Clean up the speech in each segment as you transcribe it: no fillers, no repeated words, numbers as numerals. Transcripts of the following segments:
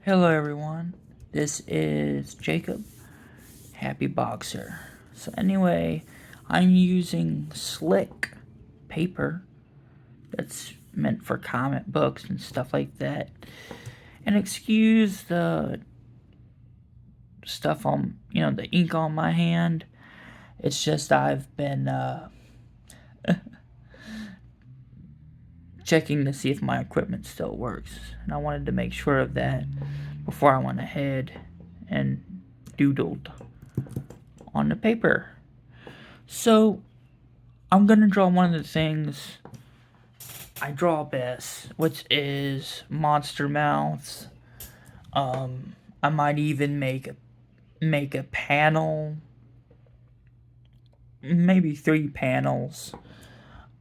Hello everyone, this is Jacob, Happy Boxer. So anyway, I'm using slick paper that's meant for comic books and stuff like that. And excuse the stuff on, the ink on my hand. It's just I've been checking to see if my equipment still works. And I wanted to make sure of that before I went ahead and doodled on the paper. So I'm gonna draw one of the things I draw best, which is monster mouths. I might even make a panel, maybe 3 panels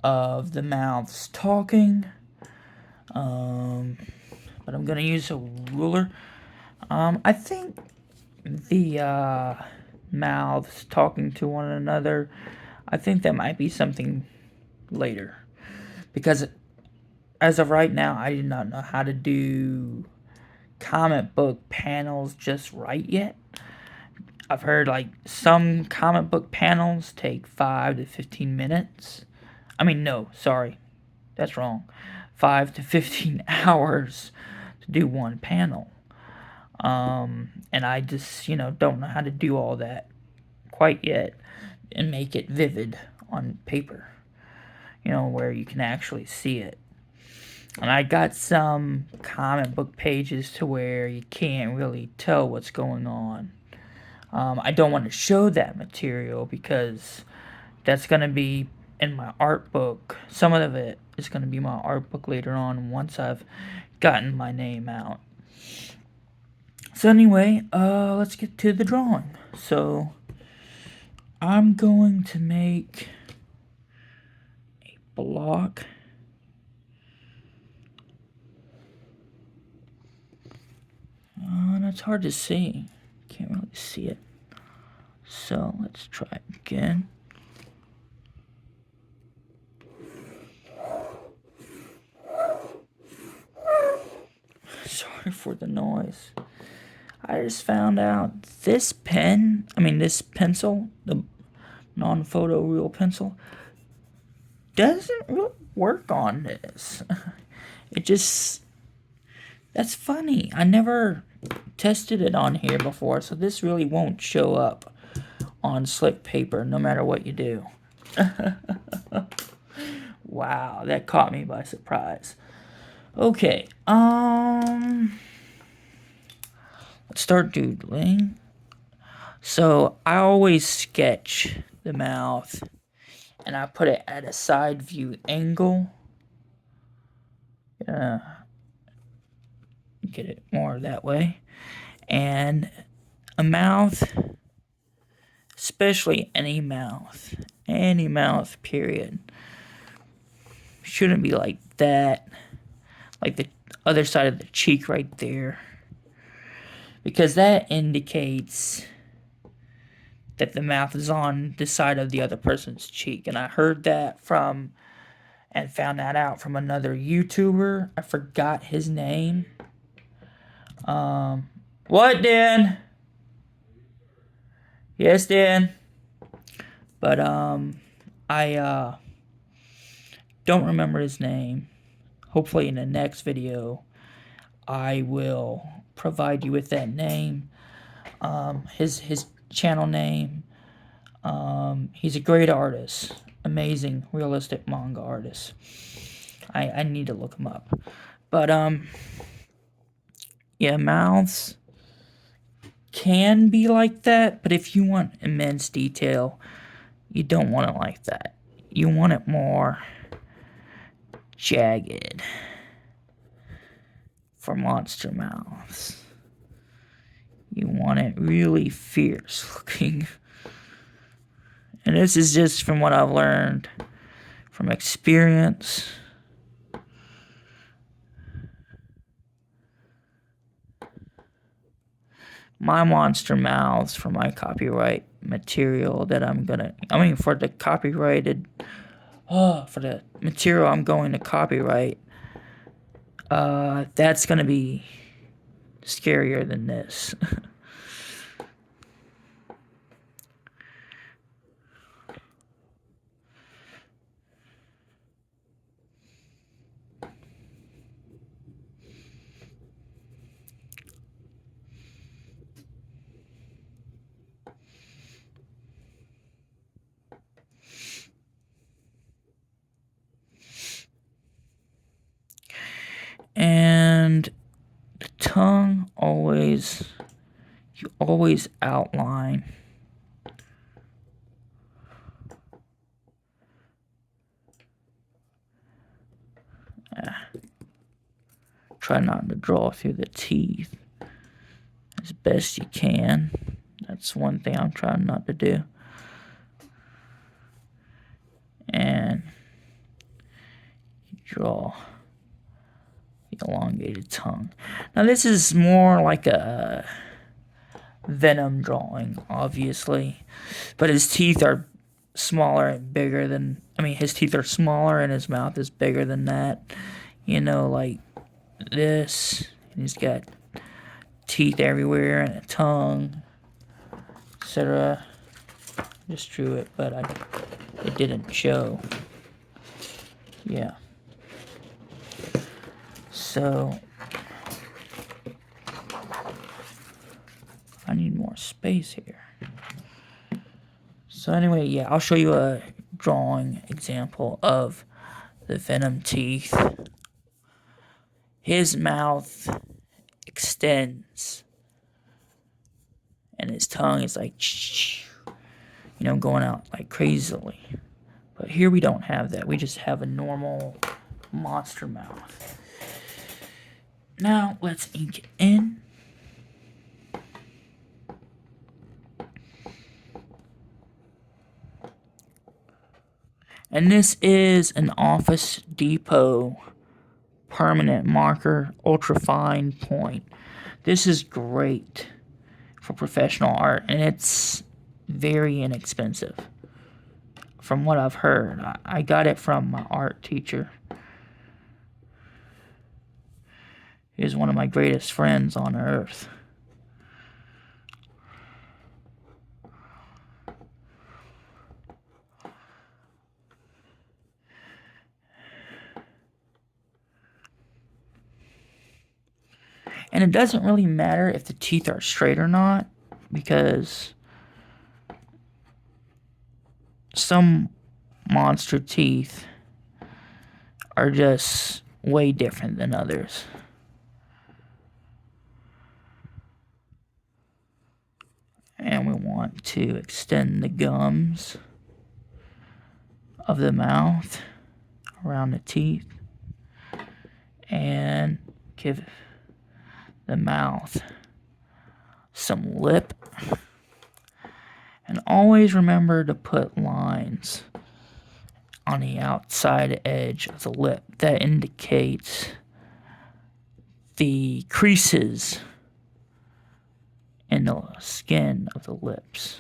of the mouths talking. But I'm gonna use a ruler. I think the mouths talking to one another, I think that might be something later. Because as of right now, I do not know how to do comic book panels just right yet. I've heard like some comic book panels take 5 to 15 minutes. I mean, no, sorry, that's wrong. 5 to 15 hours to do one panel. And I just, don't know how to do all that quite yet and make it vivid on paper, where you can actually see it. And I got some comic book pages to where you can't really tell what's going on. I don't want to show that material because that's going to be in my art book. Some of it is going to be my art book later on once I've gotten my name out. So anyway, let's get to the drawing. So I'm going to make a block. And it's hard to see. Can't really see it. So let's try it again. Sorry for the noise. I just found out this pencil, the non-photo real pencil, doesn't really work on this. That's funny. I never tested it on here before, so this really won't show up on slick paper no matter what you do. Wow, that caught me by surprise. Okay, let's start doodling. So I always sketch the mouth and I put it at a side view angle. Get it more that way. And a mouth, especially any mouth, period, shouldn't be like that, like the other side of the cheek right there, because that indicates that the mouth is on the side of the other person's cheek. And I heard that from and found that out from another YouTuber. I forgot his name. What, Dan? Yes, Dan. But I don't remember his name. Hopefully in the next video I will provide you with that name. His channel name. He's a great artist. Amazing realistic manga artist. I need to look him up. But yeah, mouths can be like that, but if you want immense detail, you don't want it like that. You want it more jagged for monster mouths. You want it really fierce looking. And this is just from what I've learned from experience. My monster mouths for my copyright material that for the copyrighted, for the material I'm going to copyright, that's going to be scarier than this. And the tongue you always outline try not to draw through the teeth as best you can. That's one thing I'm trying not to do. And you draw the elongated tongue. Now this is more like a Venom drawing, obviously, but his teeth are smaller and bigger than, his teeth are smaller and his mouth is bigger than that, like this. And he's got teeth everywhere and a tongue, etc. Just drew it, but it didn't show. Yeah. So I need more space here. So anyway, yeah, I'll show you a drawing example of the Venom teeth. His mouth extends, and his tongue is like, going out like crazily. But here we don't have that. We just have a normal monster mouth. Now, let's ink it in. And this is an Office Depot permanent marker, ultra fine point. This is great for professional art, and it's very inexpensive. From what I've heard, I got it from my art teacher. He's one of my greatest friends on earth. And it doesn't really matter if the teeth are straight or not, because some monster teeth are just way different than others. And we want to extend the gums of the mouth around the teeth and give the mouth some lip. And always remember to put lines on the outside edge of the lip. That indicates the creases in the skin of the lips.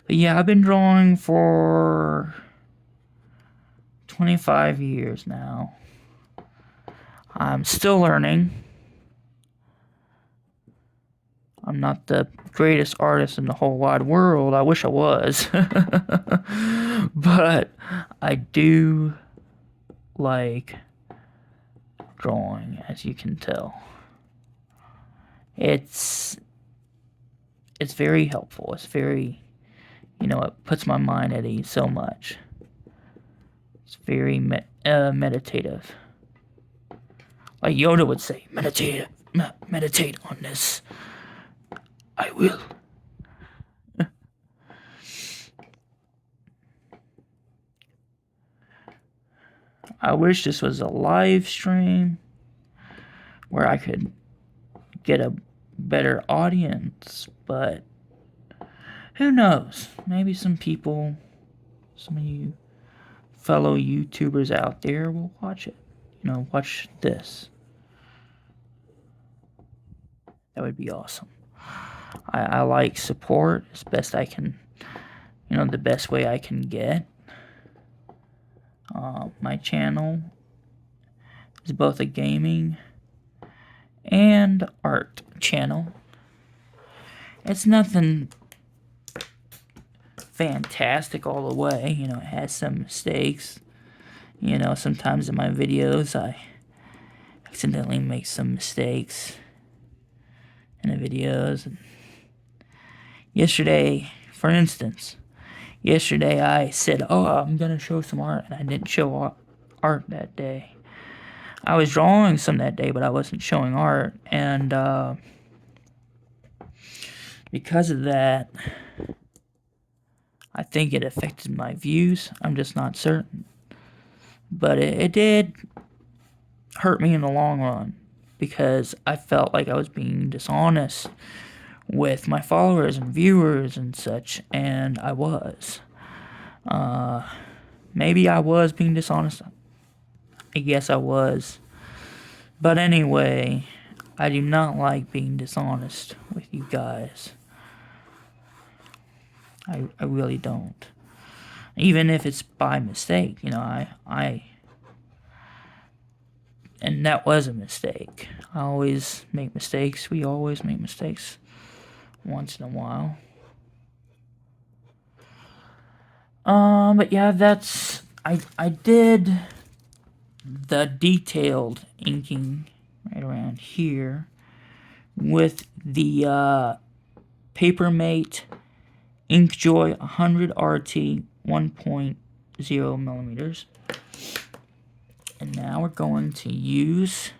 But yeah, I've been drawing for 25 years now. I'm still learning. I'm not the greatest artist in the whole wide world. I wish I was. But I do like drawing, as you can tell. It's very helpful. It's very, it puts my mind at ease so much. It's very meditative. Like Yoda would say, meditate on this. I will. I wish this was a live stream where I could get a better audience, but who knows? Maybe some people, some of you fellow YouTubers out there will watch it. Watch this. that would be awesome. I like support as best I can, the best way I can get. My channel is both a gaming and art channel. It's nothing fantastic all the way, it has some mistakes. Sometimes in my videos I accidentally make some mistakes in the videos. And yesterday, for instance, I said, I'm gonna show some art, and I didn't show art that day. I was drawing some that day, but I wasn't showing art, and because of that, I think it affected my views. I'm just not certain. But it did hurt me in the long run, because I felt like I was being dishonest with my followers and viewers and such, and I was. Maybe I was being dishonest. I guess I was. But anyway, I do not like being dishonest with you guys. I really don't. Even if it's by mistake, and that was a mistake. I always make mistakes. We always make mistakes once in a while. But yeah, I did the detailed inking right around here with the Papermate Inkjoy 100 RT 1.0 millimeters. And now we're going to use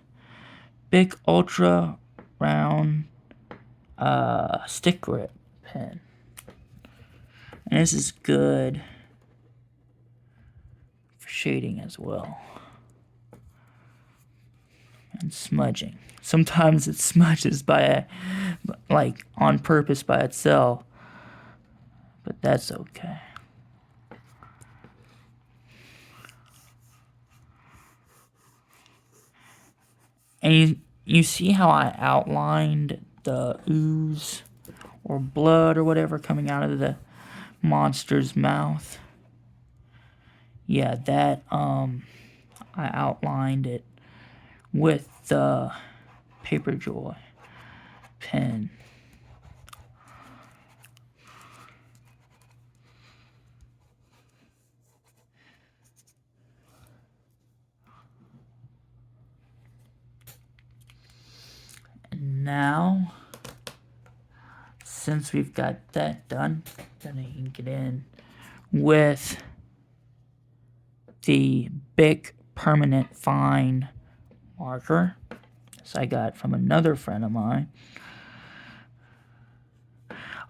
Bic Ultra Round stick grip pen. And this is good for shading as well. And smudging. Sometimes it smudges on purpose by itself. But that's okay. And you see how I outlined the ooze or blood or whatever coming out of the monster's mouth? Yeah, that I outlined it with the Paperjoy pen. And now, since we've got that done, I'm gonna ink it in with the Bic Permanent Fine marker. This I got from another friend of mine.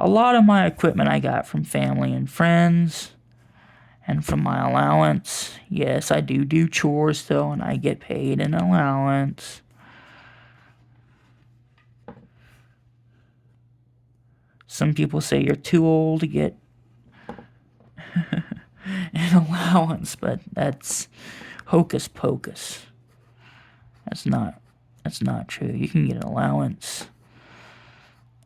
A lot of my equipment I got from family and friends, and from my allowance. Yes, I do chores though, and I get paid an allowance. Some people say you're too old to get an allowance, but that's hocus pocus. That's not true. You can get an allowance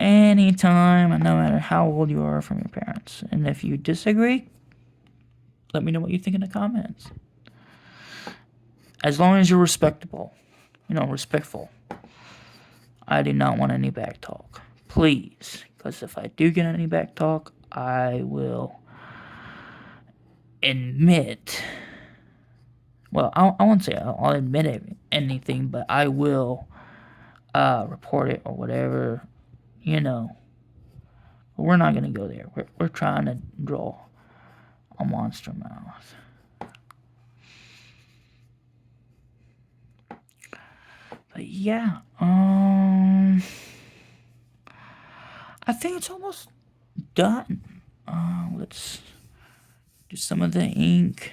anytime, and no matter how old you are, from your parents. And if you disagree, let me know what you think in the comments. As long as you're respectable, respectful. I do not want any back talk. Please, because if I do get any back talk, I will admit. Well, I won't say I'll admit anything, but I will report it or whatever, But we're not going to go there. We're trying to draw a monster mouth. But yeah, I think it's almost done. Let's do some of the ink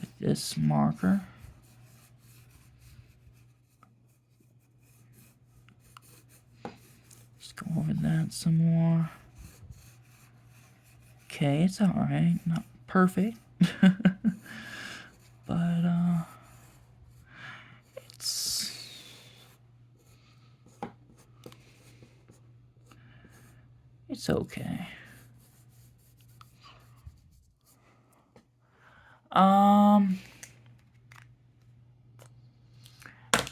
with this marker. Just go over that some more. Okay, it's alright. Not perfect. But, It's okay.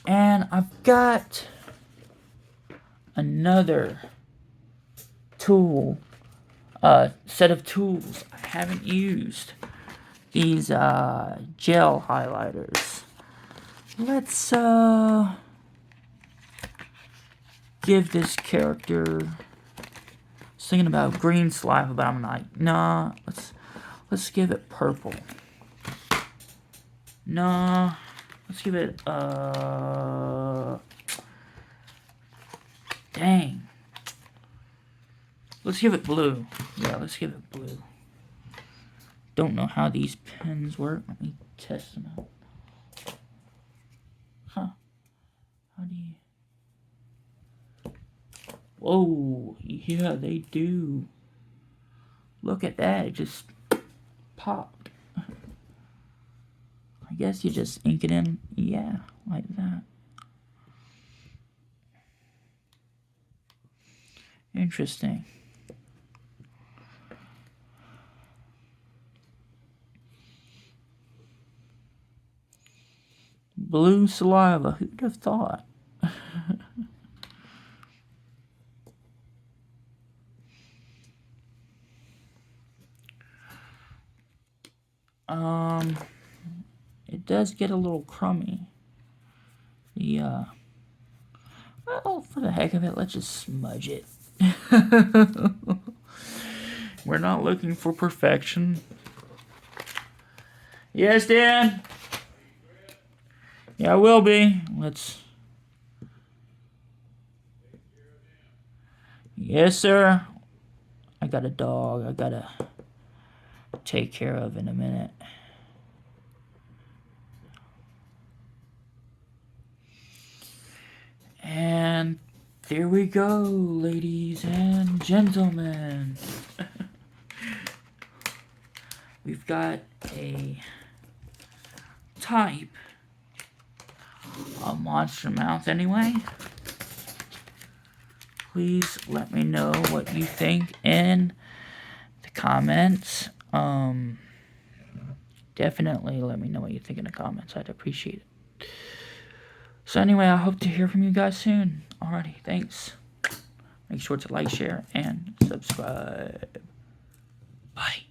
And I've got another tool, set of tools I haven't used. These gel highlighters. Let's give this character. I was thinking about green saliva, but I'm like, nah. Let's give it purple. Nah. Let's give it dang. Let's give it blue. Yeah, let's give it blue. Don't know how these pens work. Let me test them out. Huh. How do you... Whoa. Yeah, they do. Look at that. It just popped. I guess you just ink it in. Yeah, like that. Interesting. Blue saliva. Who'd have thought? It does get a little crummy. Well, for the heck of it, let's just smudge it. We're not looking for perfection. Yes, Dan? Yeah, I will be. Let's... Yes, sir. I got a dog I gotta take care of in a minute. And there we go, ladies and gentlemen. We've got a type of monster mouth anyway. Please let me know what you think in the comments. Definitely let me know what you think in the comments. I'd appreciate it. So anyway, I hope to hear from you guys soon. Alrighty, thanks. Make sure to like, share, and subscribe. Bye.